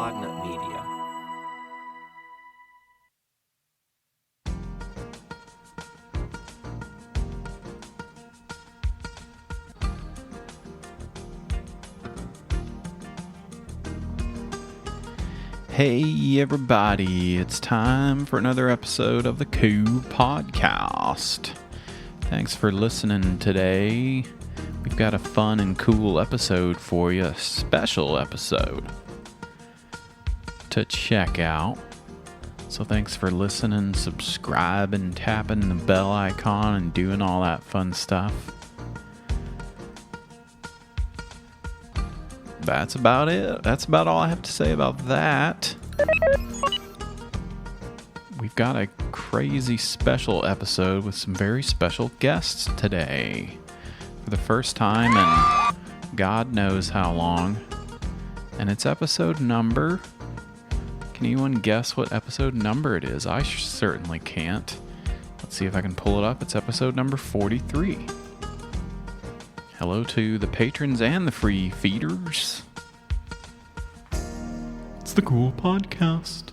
Podnut Media. Hey everybody, it's time for another episode of the Cool Podcast. Thanks for listening today. We've got a fun and cool episode for you, a special episode to check out. So thanks for listening, subscribing, tapping the bell icon, and doing all that fun stuff. That's about it. That's about all I have to say about that. We've got a crazy special episode with some very special guests today. For the first time in God knows how long. And it's episode number. Can anyone guess what episode number it is? I certainly can't. Let's see if I can pull it up. It's episode number 43. Hello to the patrons and the free feeders. It's the Cool Podcast.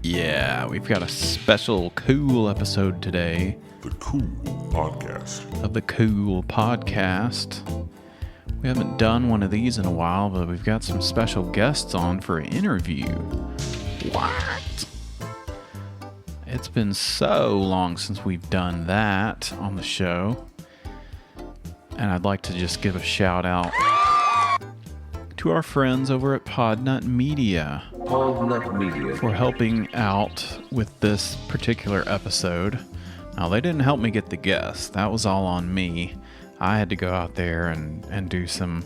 Yeah, we've got a special cool episode today. The Cool Podcast. Of the Cool Podcast. We haven't done one of these in a while, but we've got some special guests on for an interview. What? It's been so long since we've done that on the show. And I'd like to just give a shout out to our friends over at Podnut Media. For helping out with this particular episode. Now, they didn't help me get the guests. That was all on me. I had to go out there and do some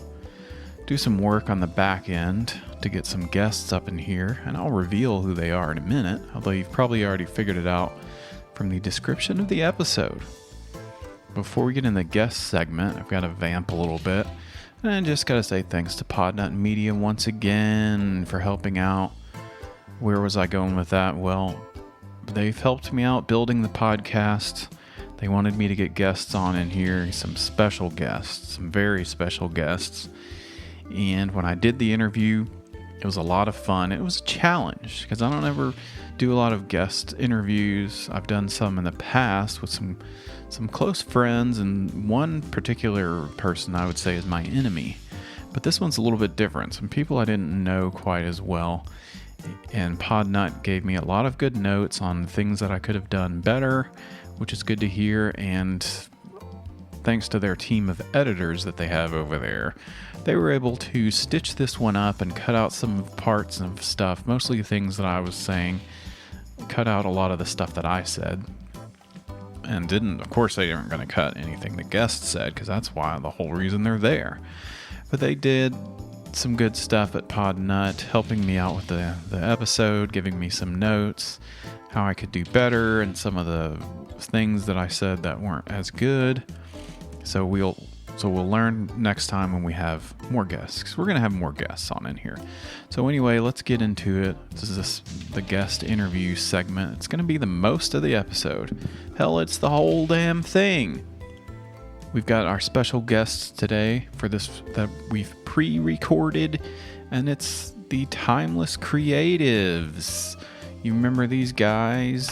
work on the back end to get some guests up in here, and I'll reveal who they are in a minute, although you've probably already figured it out from the description of the episode. Before we get in the guest segment, I've got to vamp a little bit, and I just got to say thanks to Podnut Media once again for helping out. Where was I going with that? Well, they've helped me out building the podcast. They wanted me to get guests on in here, some special guests, some very special guests. And when I did the interview, it was a lot of fun. It was a challenge because I don't ever do a lot of guest interviews. I've done some in the past with some close friends, and one particular person I would say is my enemy. But this one's a little bit different. Some people I didn't know quite as well. And Podnut gave me a lot of good notes on things that I could have done better, which is good to hear. And thanks to their team of editors that they have over there, they were able to stitch this one up and cut out some parts of stuff, mostly things that I was saying, cut out a lot of the stuff that I said. And of course they aren't going to cut anything the guests said, because that's why the whole reason they're there. But they did some good stuff at Podnut, helping me out with the episode, giving me some notes, how I could do better, and some of the things that I said that weren't as good. So we'll learn next time when we have more guests, because we're going to have more guests on in here. So anyway, let's get into it. This is the guest interview segment. It's going to be the most of the episode. Hell, it's the whole damn thing. We've got our special guests today for this that we've pre-recorded, and it's the Timeless Creatives. You remember these guys?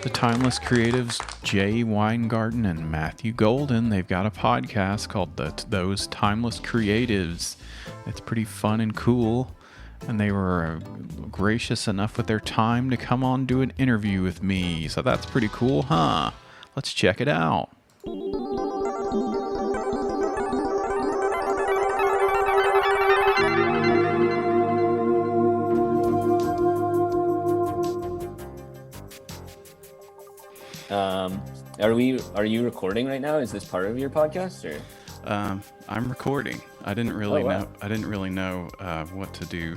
The Timeless Creatives, Jay Weingarten and Matthew Goldin. They've got a podcast called Those Timeless Creatives. It's pretty fun and cool, and they were gracious enough with their time to come on do an interview with me. So that's pretty cool, huh? Let's check it out. Are you recording right now? Is this part of your podcast, or? I'm recording. I didn't really know what to do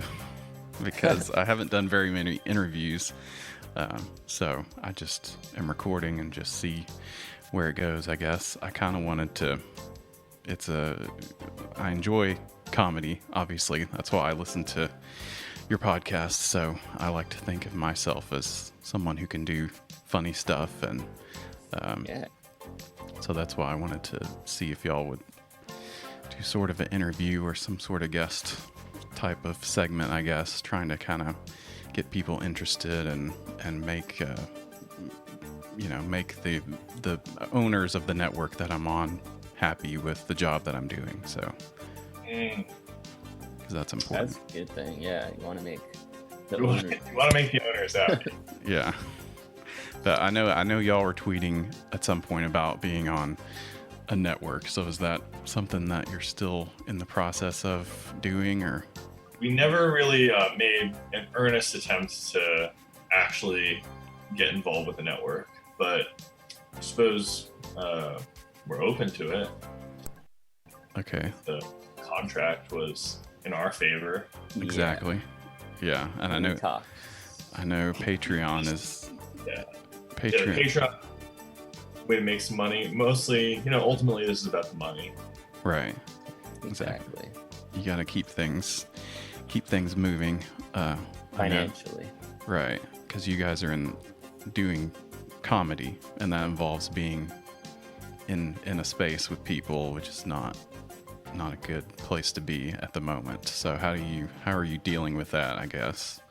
because I haven't done very many interviews. So I just am recording and just see where it goes, I guess. I kind of wanted to, I enjoy comedy, obviously. That's why I listen to your podcast. So I like to think of myself as someone who can do funny stuff. And so that's why I wanted to see if y'all would do sort of an interview or some sort of guest type of segment, I guess, trying to kind of get people interested and make make the owners of the network that I'm on happy with the job that I'm doing. So, because that's important. That's a good thing. Yeah, you want to make the You owners. want to make the owners happy. Yeah. But I know y'all were tweeting at some point about being on a network. So is that something that you're still in the process of doing, or? We never really made an earnest attempt to actually get involved with the network, but I suppose we're open to it. Okay. The contract was in our favor. Exactly. Yeah, and I know Patreon is Yeah. Patreon. Way to make some money. Mostly, ultimately this is about the money. Right. Exactly. You got to keep things moving Financially. Right, because you guys are doing comedy, and that involves being in a space with people, which is not a good place to be at the moment. So how are you dealing with that, I guess?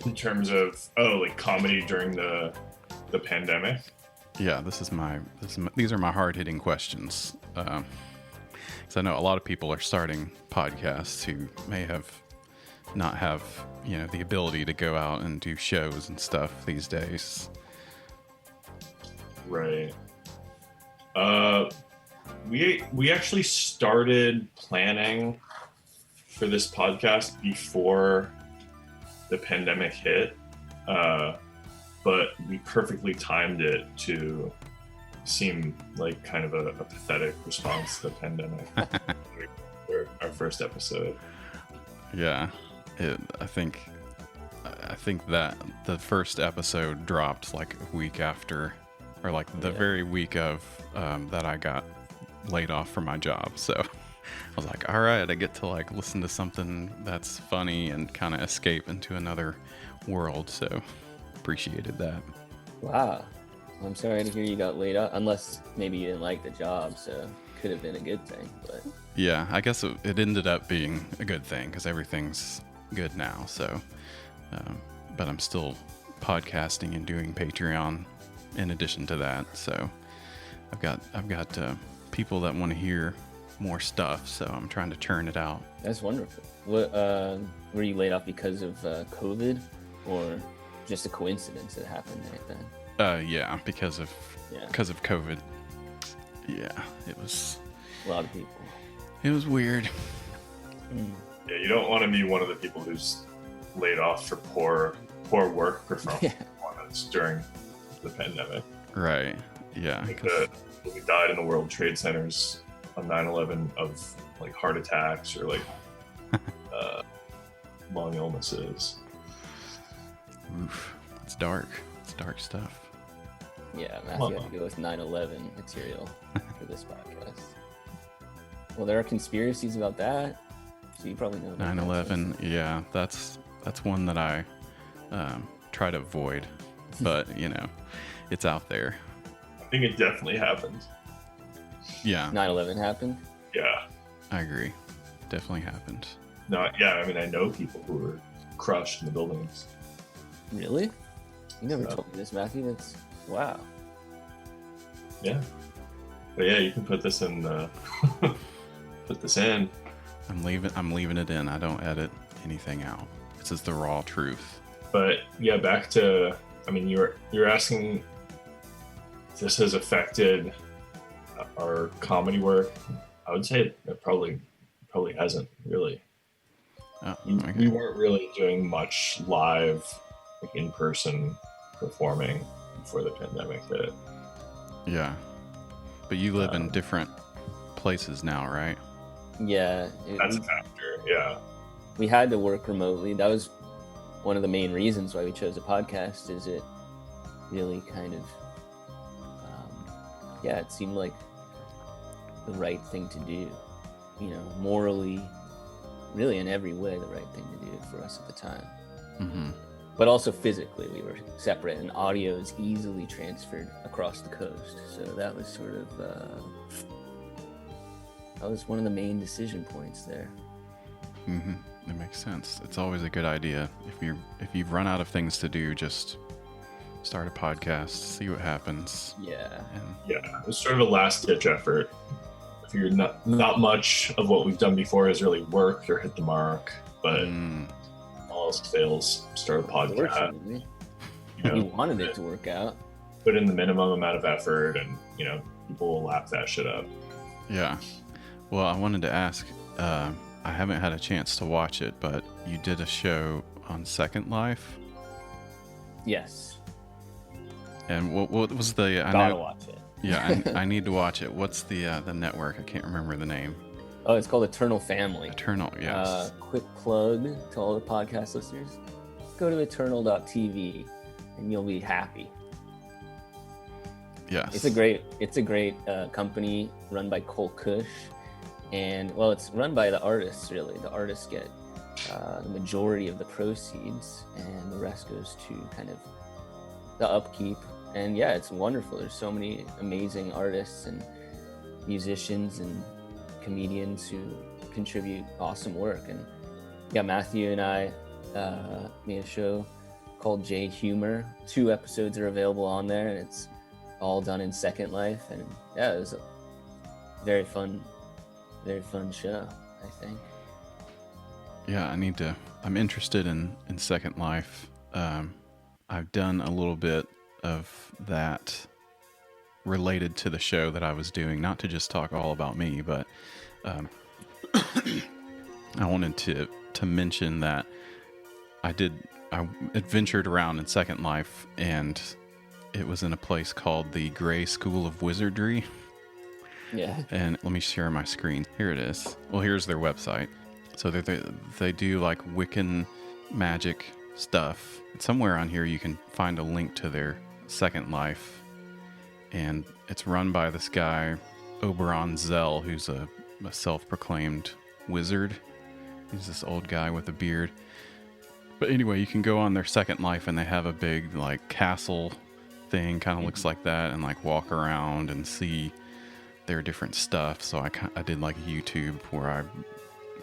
In terms of comedy during the pandemic. Yeah, these are my hard-hitting questions. Because I know a lot of people are starting podcasts who may not have the ability to go out and do shows and stuff these days. Right. We actually started planning for this podcast before the pandemic hit, but we perfectly timed it to seem like kind of a pathetic response to the pandemic. For our first episode. Yeah, I think that the first episode dropped like a week after, or like the very week of that I got laid off from my job. So I was like, all right, I get to like listen to something that's funny and kind of escape into another world. So appreciated that. Wow. I'm sorry to hear you got laid off, unless maybe you didn't like the job, so could have been a good thing. But yeah, I guess it ended up being a good thing because everything's good now. So, but I'm still podcasting and doing Patreon in addition to that. So I've got people that want to hear more stuff. So I'm trying to churn it out. that's wonderful. What were you laid off because of COVID, or just a coincidence that happened right then? Yeah, because of COVID. Yeah, it was A lot of people. It was weird. Yeah, you don't want to be one of the people who's laid off for poor work performance during the pandemic. Right. Yeah. Like we died in the World Trade Centers on 9/11 of like heart attacks or like long illnesses. Oof. It's dark. It's dark stuff. Yeah, Matthew had to go with 9/11 material for this podcast. Well, there are conspiracies about that, so you probably know. 9/11. Yeah, that's one that I try to avoid, but it's out there. I think it definitely happened. Yeah. 9/11 happened. Yeah. I agree. Definitely happened. No. Yeah. I mean, I know people who were crushed in the buildings. Really? You never told me this, Matthew. That's wow. Yeah. But yeah, you can put this in. Put this in. I'm leaving it in. I don't edit anything out. This is the raw truth. But yeah, back to. I mean, you're asking. If this has affected our comedy work. I would say it probably hasn't really. Oh, okay. We weren't really doing much live, like in-person performing before the pandemic hit. Yeah. But you live in different places now, right? Yeah. That's a factor. Yeah. We had to work remotely. That was one of the main reasons why we chose a podcast. Is it really kind of, it seemed like the right thing to do. Morally, really in every way, the right thing to do for us at the time. Mm-hmm. but also physically we were separate, and audio is easily transferred across the coast. So that was sort of that was one of the main decision points there. Mm-hmm. That makes sense. It's always a good idea if you've run out of things to do, just start a podcast, see what happens. Yeah. Yeah, it's sort of a last-ditch effort. If you're not much of what we've done before has really worked or hit the mark, but all else fails, start a podcast. Fortunately, we wanted it to work out. Put in the minimum amount of effort, and people will lap that shit up. Yeah. Well, I wanted to ask. I haven't had a chance to watch it, but you did a show on Second Life. Yes. And what was the? Gotta watch it. Yeah, I need to watch it. What's the network? I can't remember the name. Oh, it's called Eternal Family. Eternal, yes. Quick plug to all the podcast listeners: go to eternal.tv, and you'll be happy. Yes. It's a great company run by Cole Cush. And well, it's run by the artists, really. The artists get the majority of the proceeds, and the rest goes to kind of the upkeep. And yeah, it's wonderful. There's so many amazing artists and musicians and comedians who contribute awesome work. And yeah, Matthew and I made a show called J Humor. 2 episodes are available on there, and it's all done in Second Life. And yeah, it was a very fun show, I think. Yeah, I'm interested in Second Life. I've done a little bit of that related to the show that I was doing, not to just talk all about me, but I wanted to mention that I adventured around in Second Life, and it was in a place called the Gray School of Wizardry. Yeah. And let me share my screen. Here it is. Well, here's their website. So they do like Wiccan magic stuff. Somewhere on here you can find a link to their Second Life. And it's run by this guy, Oberon Zell, who's a self-proclaimed wizard. He's this old guy with a beard. But anyway, you can go on their Second Life, and they have a big like castle thing, kind of looks like that, and like walk around and see their different stuff. So I did like a YouTube where I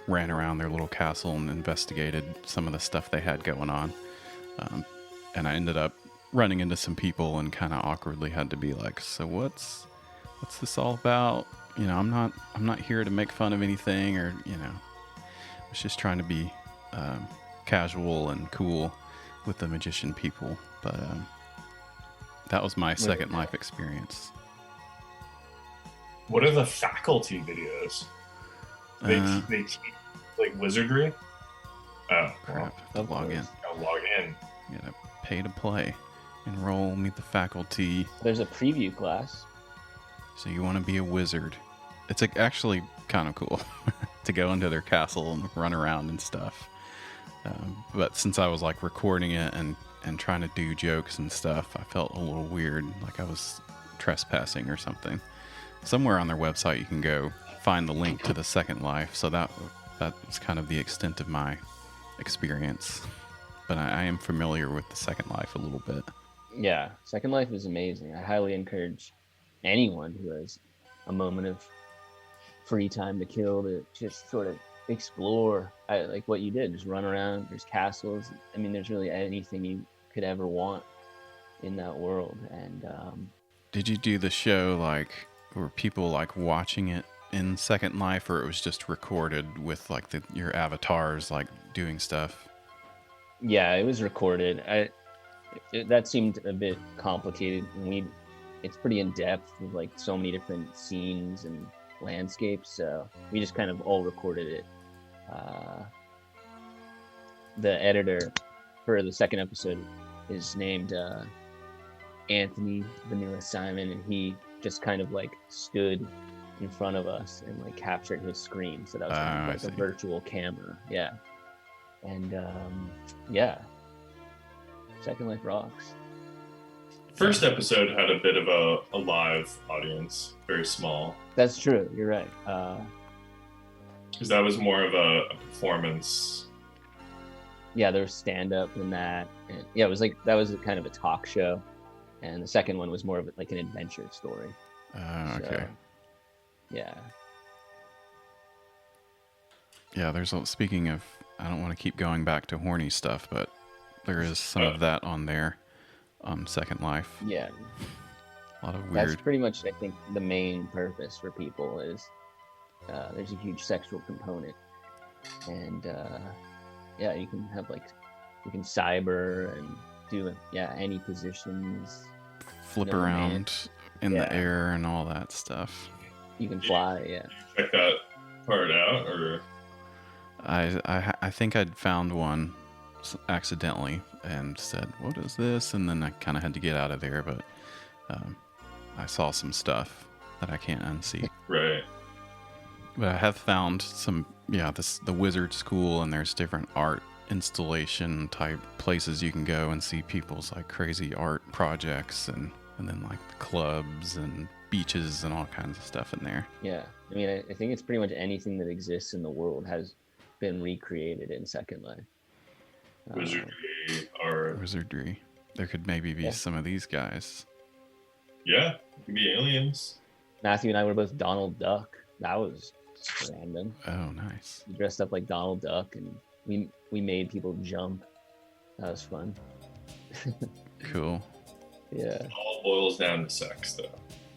ran around their little castle and investigated some of the stuff they had going on. And I ended up running into some people and kind of awkwardly had to be like, so what's this all about? I'm not here to make fun of anything, or I was just trying to be casual and cool with the magician people. But that was my Second Life experience. What are the faculty videos? They teach like wizardry. Oh crap! Log in. I'll log in. You gotta pay to play. Enroll, meet the faculty. There's a preview class. So you want to be a wizard. It's actually kind of cool to go into their castle and run around and stuff. But since I was like recording it and trying to do jokes and stuff, I felt a little weird, like I was trespassing or something. Somewhere on their website you can go find the link to the Second Life. So that's kind of the extent of my experience. But I am familiar with the Second Life a little bit. Yeah, Second Life is amazing. I highly encourage anyone who has a moment of free time to kill to just sort of explore, like what you did, just run around. There's castles. I mean, there's really anything you could ever want in that world. And did you do the show like were people like watching it in Second Life, or it was just recorded with like your avatars like doing stuff? Yeah, it was recorded. That seemed a bit complicated. It's pretty in depth with like so many different scenes and landscapes, so we just kind of all recorded it. The editor for the second episode is named Anthony Vanilla Simon, and he just kind of like stood in front of us and like captured his screen, so that was kind of like a virtual camera. Yeah. And yeah, Second Life rocks. First episode had a bit of a live audience, very small. That's true. You're right. Because that was more of a performance yeah, there was stand up in that, and yeah, it was like that was kind of a talk show, and the second one was more of like an adventure story. Okay. So, yeah. Yeah, speaking of, I don't want to keep going back to horny stuff, but there is some of that on there on Second Life. Yeah. A lot of weird. That's pretty much, I think, the main purpose for people is there's a huge sexual component, and yeah, you can cyber and do any positions, Flip around in the air and all that stuff. You can fly. Yeah. Check that part out, or I think I'd found one accidentally and said, "What is this?" And then I kind of had to get out of there, but I saw some stuff that I can't unsee. Right. But I have found some, the wizard school, and there's different art installation type places you can go and see people's like crazy art projects, and then like the clubs and beaches and all kinds of stuff in there. Yeah, I mean, I think it's pretty much anything that exists in the world has been recreated in Second Life. Wizardry, art. Wizardry. There could maybe be some of these guys. Yeah, it could be aliens. Matthew and I were both Donald Duck. That was random. Oh, nice. We dressed up like Donald Duck, and we made people jump. That was fun. Cool. Yeah. It all boils down to sex, though.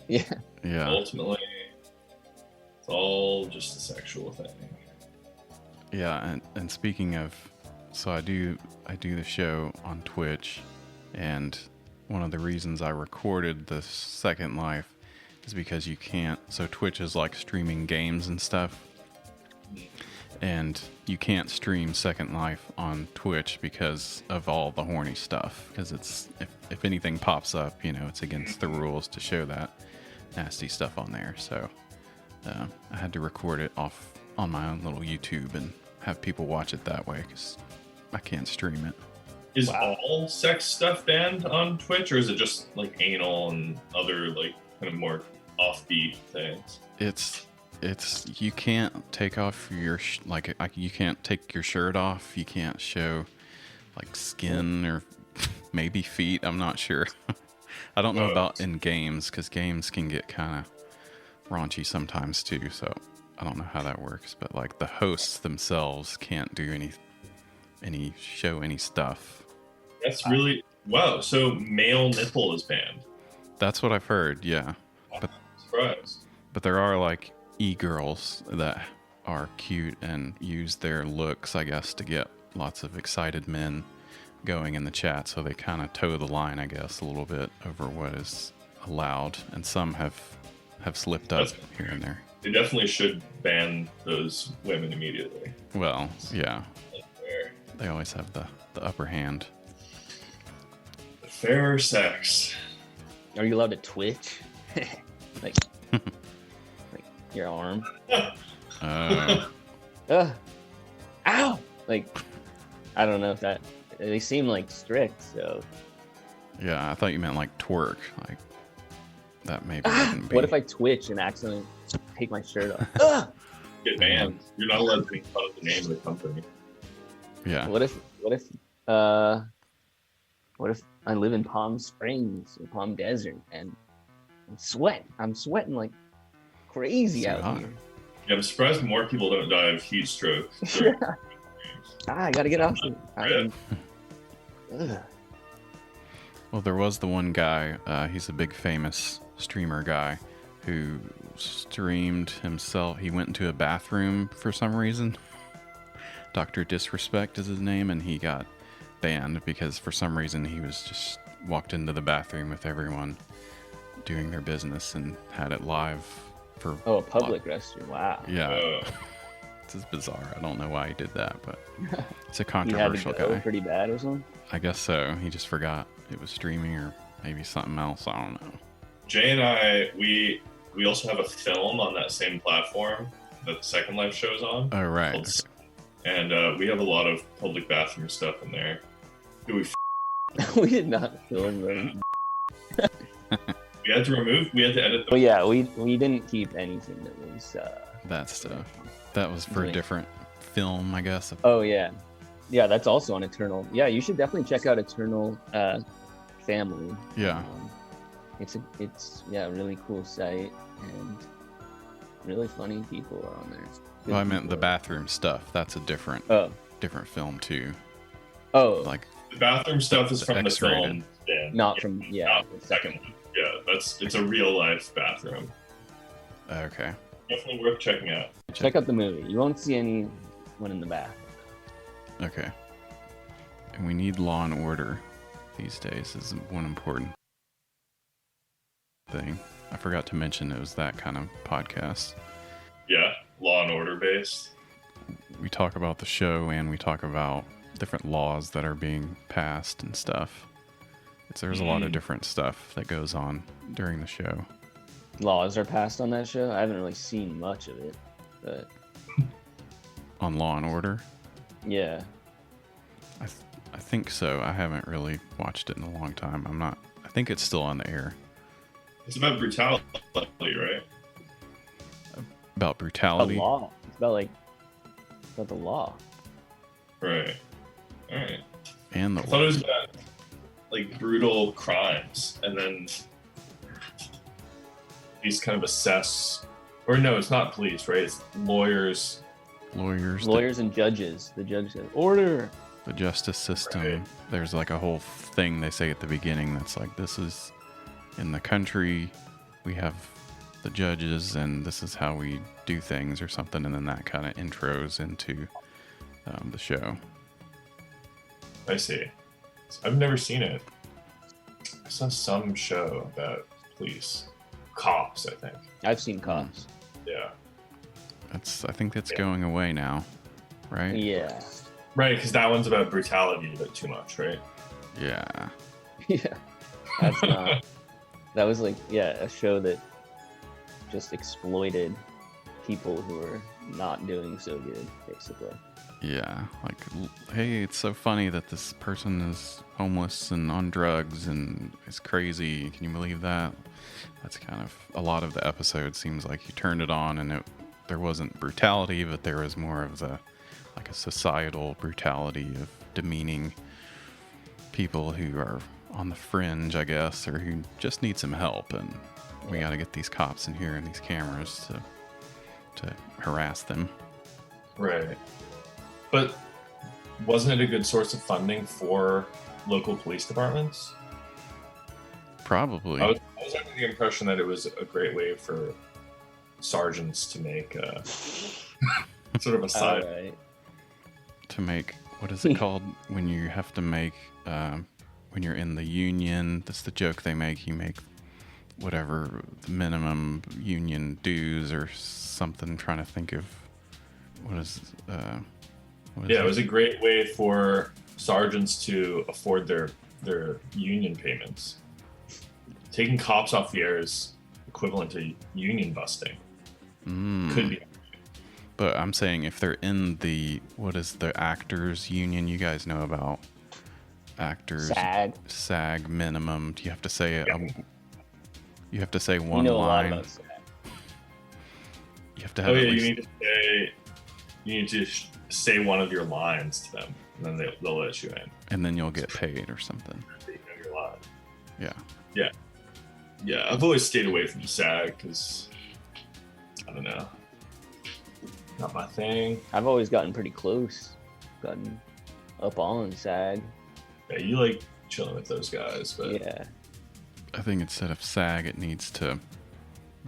Yeah. Yeah. Ultimately, it's all just a sexual thing. Yeah, and speaking of, so I do the show on Twitch, and one of the reasons I recorded the Second Life is because you can't. So Twitch is like streaming games and stuff, and you can't stream Second Life on Twitch because of all the horny stuff. Because it's if anything pops up, it's against the rules to show that nasty stuff on there. So I had to record it off on my own little YouTube and have people watch it that way because I can't stream it. Is all sex stuff banned on Twitch, or is it just like anal and other like kind of more offbeat things? It's you can't take off your you can't take your shirt off. You can't show like skin or maybe feet. I'm not sure. I don't know about in games, because games can get kind of raunchy sometimes too. So I don't know how that works. But like the hosts themselves can't do any stuff. That's really wow. So male nipple is banned. That's what I've heard. Yeah, but surprise. But there are like e-girls that are cute and use their looks, I guess, to get lots of excited men going in the chat. So they kind of toe the line, I guess, a little bit over what is allowed. And some have slipped up here and there. They definitely should ban those women immediately. Well, yeah. They always have the upper hand. Fair sex. Are you allowed to twitch? like your arm? Ow! Like, I don't know if that... They seem like strict, so... Yeah, I thought you meant like twerk. Like, that maybe wouldn't be... What if I twitch and accidentally take my shirt off? Get banned. You're not allowed to make fun of the name of the company. Yeah. What if I live in Palm Springs or Palm Desert and I'm sweating like crazy out here. Yeah, I'm surprised more people don't die of heat stroke. I gotta get off. Well, there was the one guy, he's a big famous streamer guy who streamed himself. He went into a bathroom for some reason. Dr. Disrespect is his name, and he got banned because for some reason he was just walked into the bathroom with everyone doing their business and had it live for a public restroom. Wow. Yeah. This is bizarre. I don't know why he did that, but it's a controversial he had to go guy. Pretty bad or something? I guess so. He just forgot it was streaming or maybe something else. I don't know. Jay and I, we also have a film on that same platform that the Second Life show's on. Oh, right. Okay. And we have a lot of public bathroom stuff in there. We did not film them. We had to edit them. Well, yeah, we didn't keep anything that was... that stuff. That was for a different film, I guess. Oh, yeah. Yeah, that's also on Eternal. Yeah, you should definitely check out Eternal Family. Yeah. It's a really cool site, and really funny people are on there. Good Well, I meant the people. bathroom stuff. That's a different Oh, film too. like The bathroom stuff is the from the X-rated. film. Yeah, not from not the second one. Yeah, it's a real life bathroom. Okay. Definitely worth checking out. Check out the movie. You won't see anyone in the bath. Okay. And we need law and order these days is one important thing. I forgot to mention it was that kind of podcast. Yeah, Law and Order based. We talk about the show and we talk about different laws that are being passed and stuff. There's a lot of different stuff that goes on during the show. Laws are passed on that show. I haven't really seen much of it, but On Law and Order? yeah. I think so. I haven't really watched it in a long time. I think it's still on the air. It's about brutality, right? About The brutality. law. It's about the law. Right. All right. And I thought it was about like brutal crimes, and then these kind of assess, or no, it's not police, right? It's lawyers. lawyers, And judges. The judge said, "Order." the justice system. Right. There's like a whole thing they say at the beginning that's like, this is in the country, we have the judges, and this is how we do things or something, and then that kind of intros into the show. I see. I've never seen it. I saw some show about police, cops. I think. I've seen cops. Yeah. I think that's going away now, right? Yeah. Right, because that one's about brutality a bit too much, right? Yeah. Yeah. That's not. That was a show that just exploited people who are not doing so good, basically. Yeah, like, hey, it's so funny that this person is homeless and on drugs and is crazy. Can you believe that? That's kind of a lot of the episode. Seems like you turned it on and there wasn't brutality, but there was more of a societal brutality of demeaning people who are on the fringe, I guess, or who just need some help. And we got to get these cops in here and these cameras to harass them. Right. But wasn't it a good source of funding for local police departments? Probably. I was under the impression that it was a great way for sergeants to make sort of a side. All right. To make, what is it called when you have to make, when you're in the union? That's the joke they make. You make whatever the minimum union dues or something. Trying to think of what is Yeah, it was a great way for sergeants to afford their union payments. Taking cops off the air is equivalent to union busting. Could be. But I'm saying if they're in the, what is the actors union? You guys know about actors. SAG minimum. Do you have to say it? You have to say one You know line. a lot about SAG. You have to have. You need to say one of your lines to them, and then they'll let you in. And then you'll get paid or something. You know your line. Yeah. Yeah. I've always stayed away from SAG because I don't know, not my thing. I've always gotten pretty close. Gotten up on SAG. Yeah, you like chilling with those guys, but Yeah. I think instead of SAG, it needs to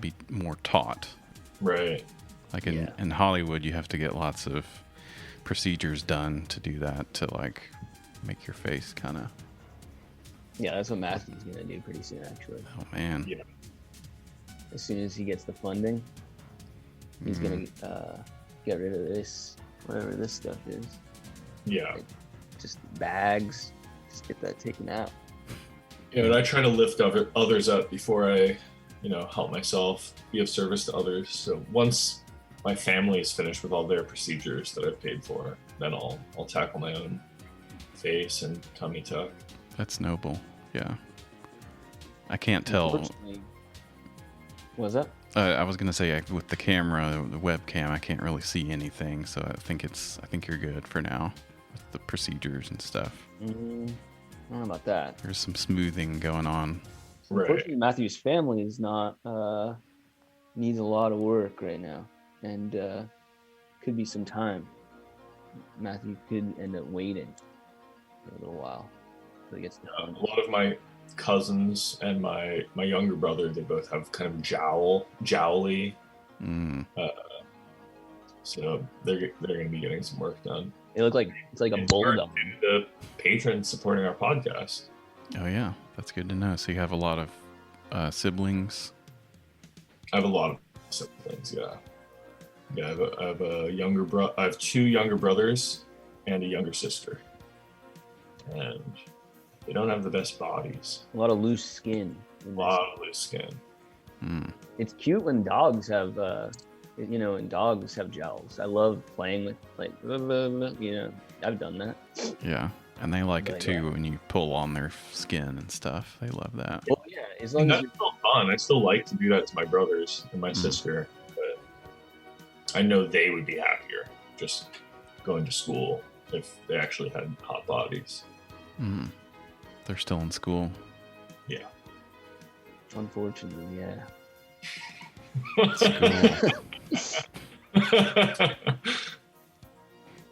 be more taught. right. Like in Hollywood, you have to get lots of procedures done to do that, to like make your face kind of. Yeah, that's what Matthew's gonna do pretty soon, actually. Oh man. Yeah. As soon as he gets the funding, he's gonna get rid of this, whatever this stuff is. Yeah. Just bags. Just get that taken out. Yeah, but I try to lift others up before I, help myself, be of service to others. So once my family is finished with all their procedures that I've paid for, then I'll tackle my own face and tummy tuck. That's noble. Yeah. I can't tell. Unfortunately- What's that? I was gonna say with the camera, the webcam, I can't really see anything, so I think you're good for now. with the procedures and stuff. I don't know about that. There's some smoothing going on. Right. Unfortunately, Matthew's family is not needs a lot of work right now, and could be some time. Matthew could end up waiting for a little while until he gets the A lot of my cousins and my younger brother, they both have kind of jowly. So they're going to be getting some work done. They look like it's like a bulldog. The patrons supporting our podcast. Oh yeah, that's good to know. So you have a lot of siblings. I have a lot of siblings. Yeah. Yeah, I have a younger brother. I have 2 younger brothers and a younger sister, and they don't have the best bodies. A lot of loose skin. A lot of loose skin. It's cute when dogs have, when dogs have jowls. I love playing with I've done that. Yeah, and they like it Like too that. when you pull on their skin and stuff. They love that. Well, yeah, as long as That's still fun. I still like to do that to my brothers and my sister, but I know they would be happier just going to school if they actually had hot bodies. They're still in school. Yeah. unfortunately, yeah. School.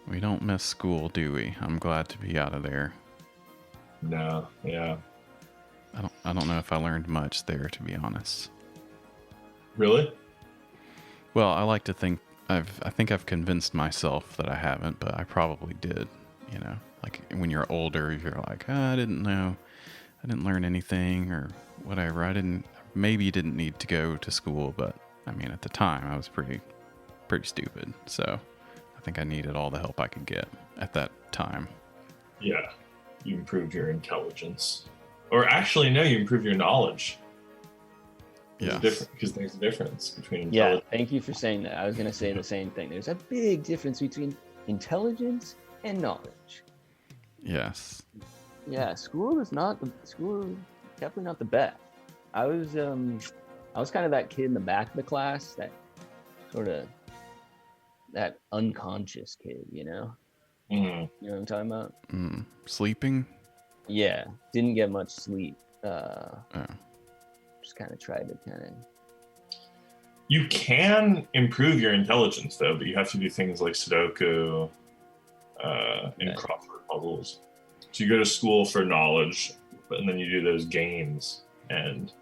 We don't miss school, do we? I'm glad to be out of there. No, yeah. I don't know if I learned much there, to be honest. Really? Well, I like to think I think I've convinced myself that I haven't, but I probably did. You know, like when you're older, you're like, I didn't know, I didn't learn anything or whatever. Maybe didn't need to go to school, but I mean, at the time, I was pretty stupid. So I think I needed all the help I could get at that time. Yeah. You improved your intelligence. Or actually, no, you improved your knowledge. Yeah. Because there's a difference between Yeah, intelligence. thank you for saying that. I was going to say the same thing. There's a big difference between intelligence and knowledge. Yes. Yeah, school is definitely not the best. I was kind of that kid in the back of the class, that sort of that unconscious kid, you know? Mhm. You know what I'm talking about? Sleeping? Yeah, didn't get much sleep. Oh. Just kind of tried to You can improve your intelligence, though, but you have to do things like Sudoku and Right. crossword puzzles. So you go to school for knowledge, and then you do those games, and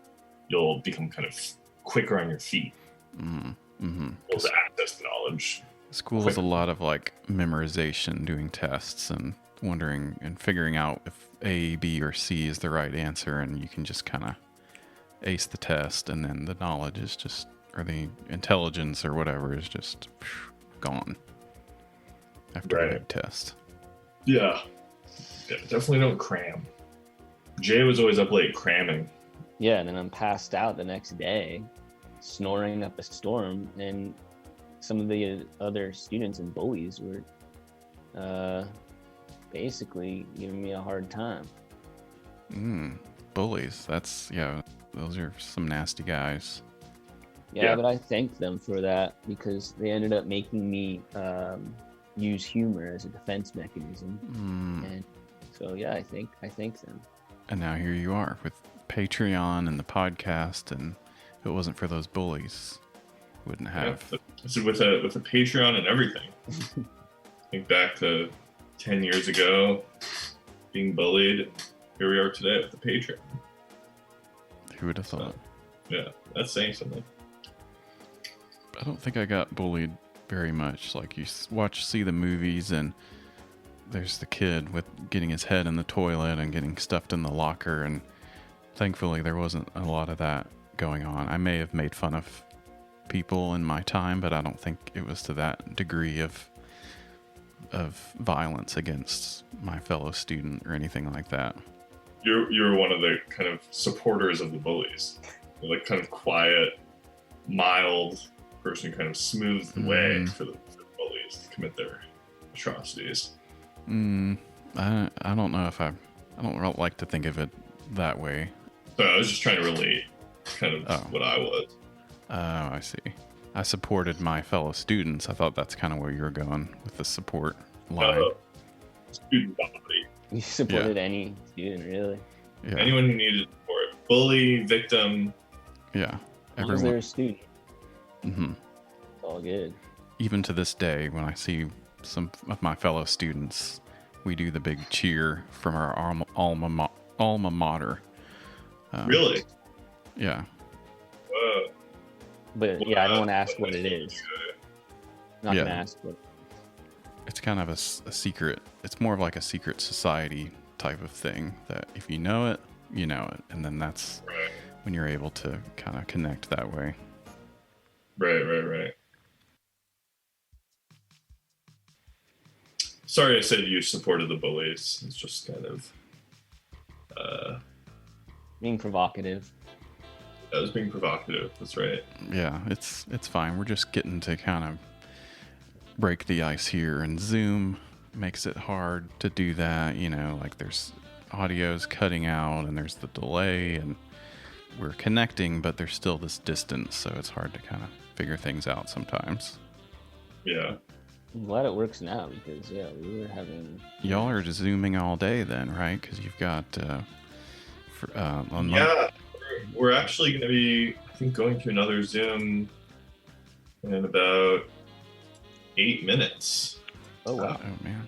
you'll become kind of quicker on your feet. Able to access the knowledge. School is a lot of like memorization, doing tests and wondering and figuring out if A, B, or C is the right answer, and you can just kind of ace the test, and then the knowledge is just, or the intelligence or whatever is just gone after Right. the big test. Yeah, definitely don't cram. Jay was always up late cramming. Yeah, and then I'm passed out the next day, snoring up a storm, and some of the other students and bullies were basically giving me a hard time. Bullies. Those are some nasty guys. Yeah, Yeah. but I thanked them for that because they ended up making me use humor as a defense mechanism. And so, yeah, I thank them. And now here you are with Patreon and the podcast, and if it wasn't for those bullies, wouldn't have. So with a Patreon and everything. Think back to 10 years ago, being bullied. Here we are today with the Patreon. Who would have thought? Yeah, that's saying something. I don't think I got bullied very much. Like you see the movies, and there's the kid with getting his head in the toilet and getting stuffed in the locker, and thankfully there wasn't a lot of that going on. I may have made fun of people in my time, but I don't think it was to that degree of violence against my fellow student or anything like that. You're one of the kind of supporters of the bullies. You're like kind of quiet, mild person who kind of smooths the way for the bullies to commit their atrocities. I don't know if I don't like to think of it that way. So I was just trying to relate kind of what I was. Oh, I see. I supported my fellow students. I thought that's kind of where you were going with the support line. student body. You supported any student, really. Yeah. Anyone who needed support. Bully, victim. Yeah. As long as they're a student, Mm-hmm. it's all good. Even to this day, when I see some of my fellow students, we do the big cheer from our alma mater. Really? Yeah. Whoa. But yeah, I don't want to ask what it is. Not Yeah. gonna ask what. It's kind of a secret. It's more of like a secret society type of thing that if you know it, you know it. And then that's Right. when you're able to kind of connect that way. Right. Sorry I said you supported the bullies. It's just kind of... Being provocative. I was being provocative. That's right. Yeah, it's fine. We're just getting to kind of break the ice here, and Zoom makes it hard to do that. You know, like there's audio's cutting out and there's the delay, and we're connecting, but there's still this distance, so it's hard to kind of figure things out sometimes. Yeah. I'm glad it works now because yeah, we were having. Y'all are just Zooming all day then, right? Because you've got Yeah. We're actually going to be, I think, going to another Zoom in about 8 minutes. Oh wow. Oh man.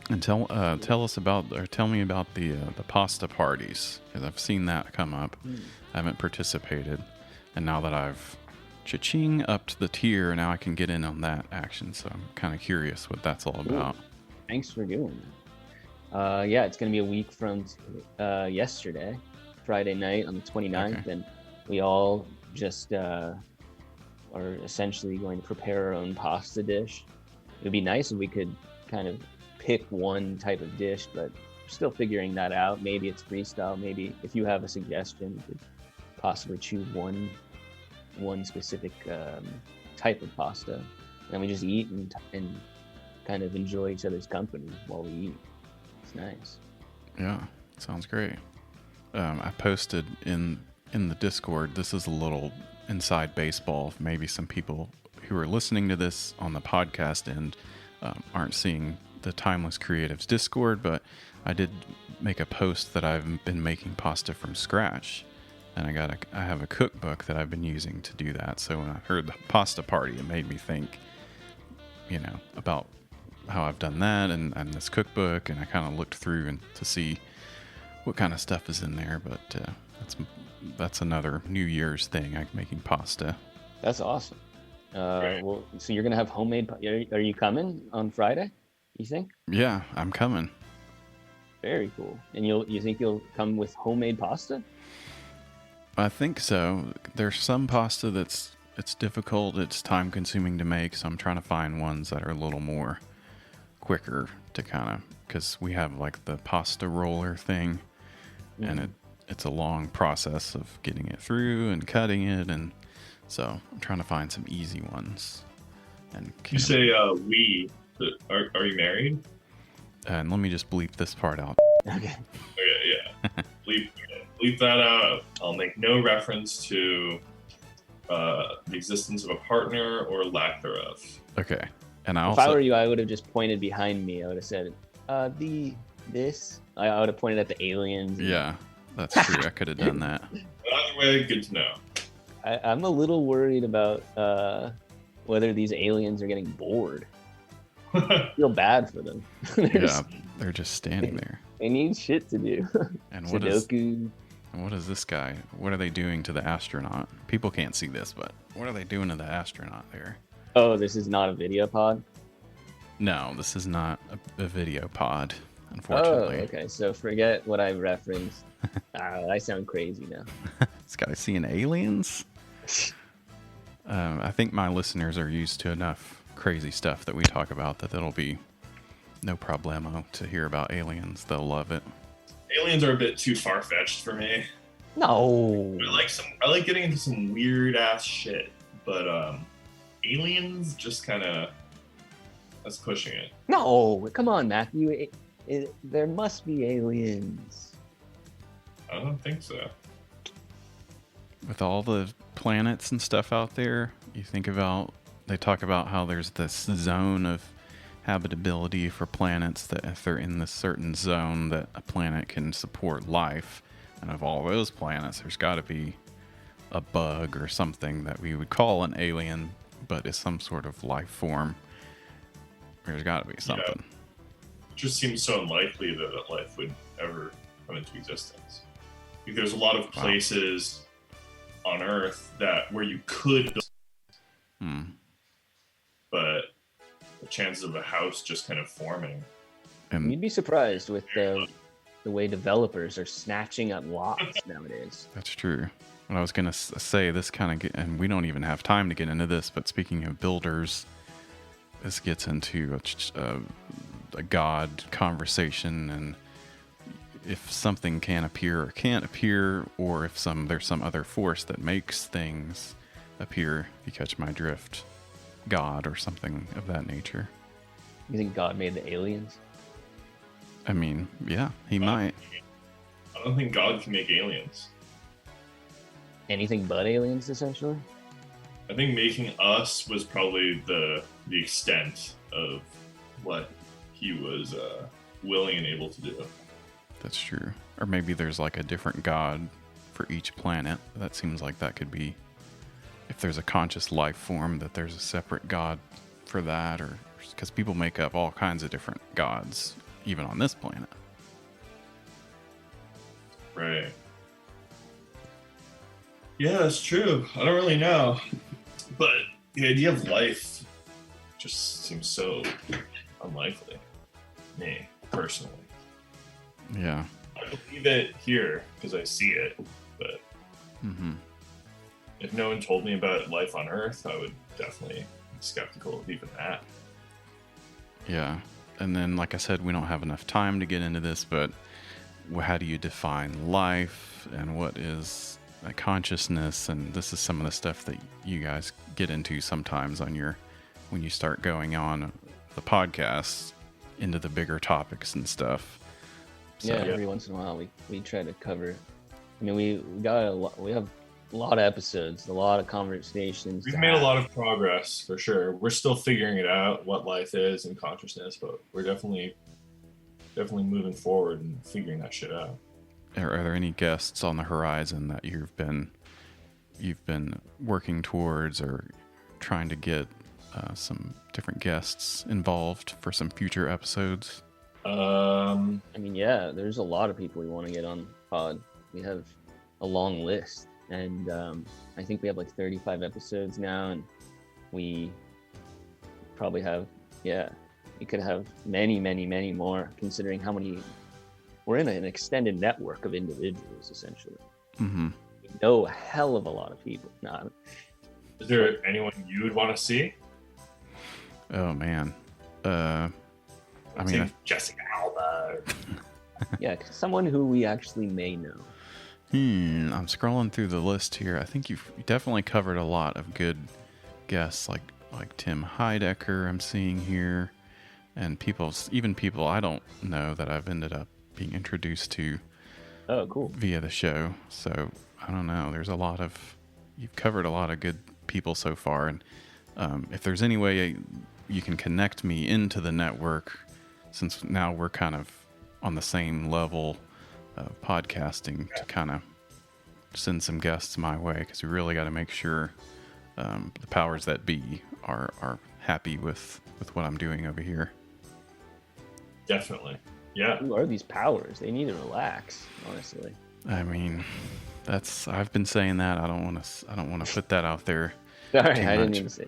And tell us about, or tell me about the pasta parties, because I've seen that come up. I haven't participated, and now that I've cha-ching upped the tier, now I can get in on that action. So I'm kind of curious what that's all about. Thanks for doing that. Yeah, it's gonna be a week from yesterday, Friday night on the 29th, Okay. and we all just are essentially going to prepare our own pasta dish. It would be nice if we could kind of pick one type of dish, but we're still figuring that out. Maybe it's freestyle. Maybe if you have a suggestion, you could possibly choose one specific type of pasta, and we just eat and kind of enjoy each other's company while we eat. It's nice. Yeah, sounds great. I posted in the Discord. This is a little inside baseball. Maybe some people who are listening to this on the podcast end aren't seeing the Timeless Creatives Discord, but I did make a post that I've been making pasta from scratch, and I have a cookbook that I've been using to do that. So when I heard the pasta party, it made me think, you know, about how I've done that and this cookbook, and I kind of looked through and to see what kind of stuff is in there. But that's another New Year's thing, like making pasta. That's awesome. Well, so you're gonna have homemade. Are you coming on Friday? You think? Yeah, I'm coming. Very cool. And you think you'll come with homemade pasta? I think so. There's some pasta it's difficult, it's time consuming to make, so I'm trying to find ones that are a little more quicker to kind of, because we have like the pasta roller thing, and it's a long process of getting it through and cutting it, and so I'm trying to find some easy ones. And You say we, but are you married? and let me just bleep this part out. Okay. Okay, yeah. Bleep that out. I'll make no reference to the existence of a partner or lack thereof. Okay. And I If I also were you, I would have just pointed behind me. I would have said, this. I would have pointed at the aliens. yeah, that's true. I could have done that. But either way, good to know. I'm a little worried about whether these aliens are getting bored. I feel bad for them. Yeah, they're just standing there. They need shit to do. And what is Sudoku. this guy? What are they doing to the astronaut? People can't see this, but what are they doing to the astronaut there? Oh, this is not a video pod? No, this is not a video pod, Oh, unfortunately. okay. So forget what I referenced. I sound crazy now. This guy seeing aliens? I think my listeners are used to enough crazy stuff that we talk about that it'll be no problemo to hear about aliens. They'll love it. Aliens are a bit too far fetched for me. No. I like getting into some weird ass shit, but aliens just kind of that's pushing it. No. Come on, Matthew. There must be aliens. I don't think so. With all the planets and stuff out there, you think about, they talk about how there's this zone of habitability for planets, that if they're in this certain zone that a planet can support life. And of all those planets, there's got to be a bug or something that we would call an alien, but is some sort of life form. There's got to be something. Yeah. It just seems so unlikely that life would ever come into existence. Like, there's a lot of places on Earth where you could build, but the chances of a house just kind of forming. And You'd be surprised with the way developers are snatching up lots nowadays. that's true. And I was going to say this kind of, and we don't even have time to get into this, but speaking of builders, this gets into a God conversation, and if something can appear or can't appear, or if there's some other force that makes things appear, if you catch my drift, God or something of that nature. You think God made the aliens? I mean, yeah, he might. I don't think God can make aliens. Anything but aliens, essentially? I think making us was probably the extent of what he was willing and able to do. That's true. Or maybe there's like a different God for each planet. That seems like that could be, if there's a conscious life form, that there's a separate God for that, or because people make up all kinds of different gods, even on this planet. Right. Yeah, that's true. I don't really know. But the idea of life just seems so unlikely. Me, personally. Yeah. I believe it here because I see it, but if no one told me about life on Earth, I would definitely be skeptical of even that. Yeah. And then, like I said, we don't have enough time to get into this, but how do you define life, and what is a consciousness? And this is some of the stuff that you guys get into sometimes when you start going on the podcast into the bigger topics and stuff. So, Yeah, every once in a while we try to cover. I mean, we have a lot of episodes, a lot of conversations. We've made a lot of progress for sure. We're still figuring it out, what life is and consciousness, but we're definitely moving forward and figuring that shit out. Are there any guests on the horizon that you've been working towards, or trying to get some different guests involved for some future episodes? I mean, yeah, there's a lot of people we want to get on pod. We have a long list, and I think we have like 35 episodes now, and we probably have, we could have many, many, many more, considering how many. We're in an extended network of individuals, essentially. Mm-hmm. We know a hell of a lot of people. Is there anyone you would want to see? Oh man, I mean, Jessica Alba. Yeah, someone who we actually may know. I'm scrolling through the list here. I think you've definitely covered a lot of good guests, like Tim Heidecker I'm seeing here, and even people I don't know that I've ended up being introduced to via the show. So I don't know, you've covered a lot of good people so far, and if there's any way you can connect me into the network, since now we're kind of on the same level of podcasting, to kind of send some guests my way, because we really got to make sure the powers that be are happy with what I'm doing over here. Definitely. Yeah. Who are these powers? They need to relax, honestly. I mean, I've been saying that. I don't want to put that out there. Sorry, too I didn't much. even say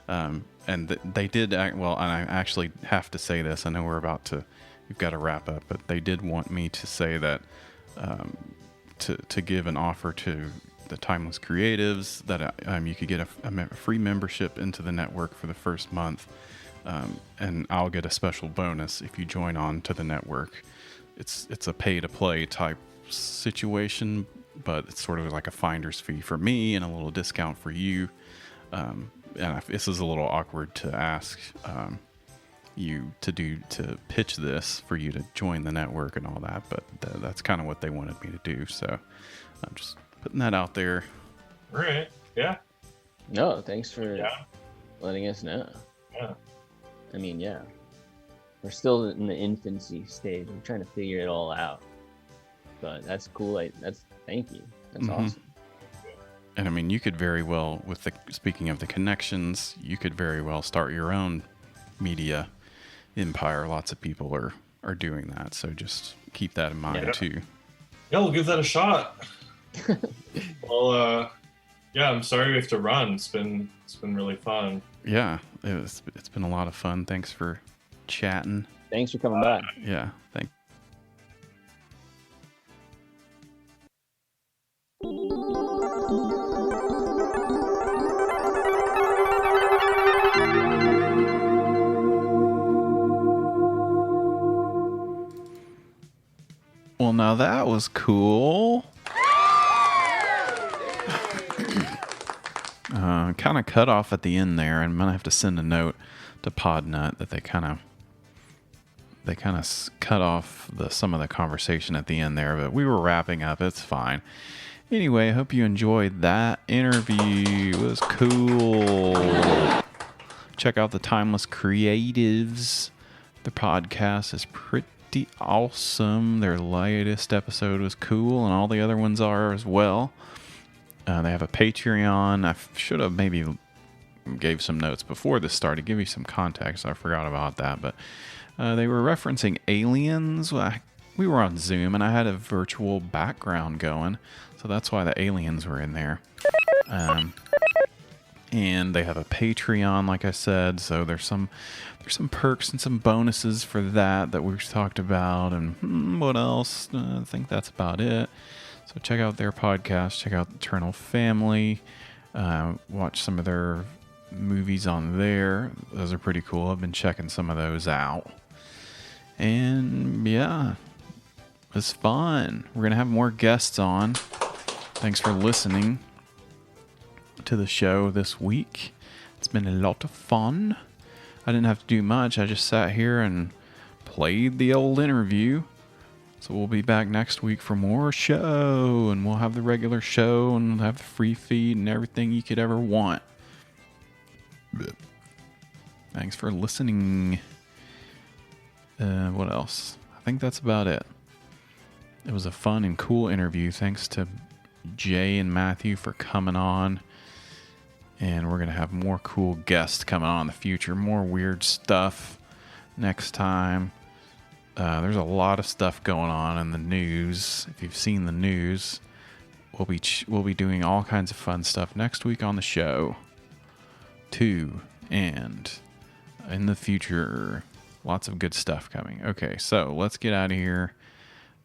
that. And they did act well, and I actually have to say this. I know we've got to wrap up, but they did want me to say that to give an offer to the Timeless Creatives that you could get a free membership into the network for the first month, and I'll get a special bonus if you join on to the network. It's a pay-to-play type situation, but it's sort of like a finder's fee for me and a little discount for you. And this is a little awkward to ask you to pitch this for you to join the network and all that, but that's kind of what they wanted me to do. So I'm just putting that out there. All right. Yeah. No, thanks for letting us know. Yeah. I mean, yeah, we're still in the infancy stage. We're trying to figure it all out. But that's cool. Thank you. That's awesome. And I mean, you could very well, speaking of the connections, you could very well start your own media empire. Lots of people are doing that. So just keep that in mind too. Yeah, we'll give that a shot. Well, yeah, I'm sorry we have to run. It's been really fun. Yeah, it's been a lot of fun. Thanks for chatting. Thanks for coming back. Yeah, thanks. Well, now that was cool. Kind of cut off at the end there, and I'm gonna have to send a note to Podnut that they kind of cut off some of the conversation at the end there, but we were wrapping up. It's fine. Anyway, I hope you enjoyed that interview. It was cool. Check out the Timeless Creatives. The podcast is pretty awesome. Their latest episode was cool, and all the other ones are as well. They have a Patreon. I should have maybe gave some notes before this started, give you some context. I forgot about that, but they were referencing aliens. We were on Zoom, and I had a virtual background going, so that's why the aliens were in there. And they have a Patreon, like I said, so there's some perks and some bonuses for that we've talked about. And what else? I think that's about it. So check out their podcast, check out Eternal Family, watch some of their movies on there. Those are pretty cool. I've been checking some of those out. And yeah, it's fun. We're going to have more guests on. Thanks for listening to the show this week. It's been a lot of fun. I didn't have to do much. I just sat here and played the old interview. So we'll be back next week for more show, and we'll have the regular show, and we'll have the free feed and everything you could ever want. Thanks for listening. What else? I think that's about it. It was a fun and cool interview. Thanks to Jay and Matthew for coming on. And we're going to have more cool guests coming on in the future. More weird stuff next time. There's a lot of stuff going on in the news. If you've seen the news, we'll be doing all kinds of fun stuff next week on the show too, and in the future, lots of good stuff coming. Okay, so let's get out of here.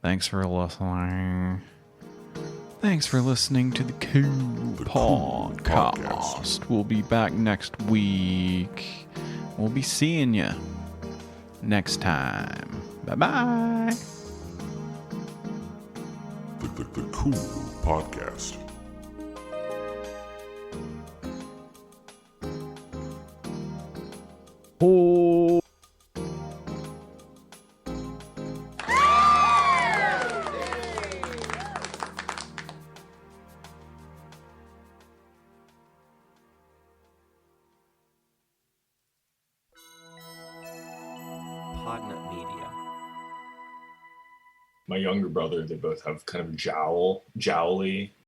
Thanks for listening. Thanks for listening to the Cool Podcast. We'll be back next week. We'll be seeing you next time. Bye-bye. The Cool Podcast. Oh. Podnut Media. My younger brother, they both have kind of jowly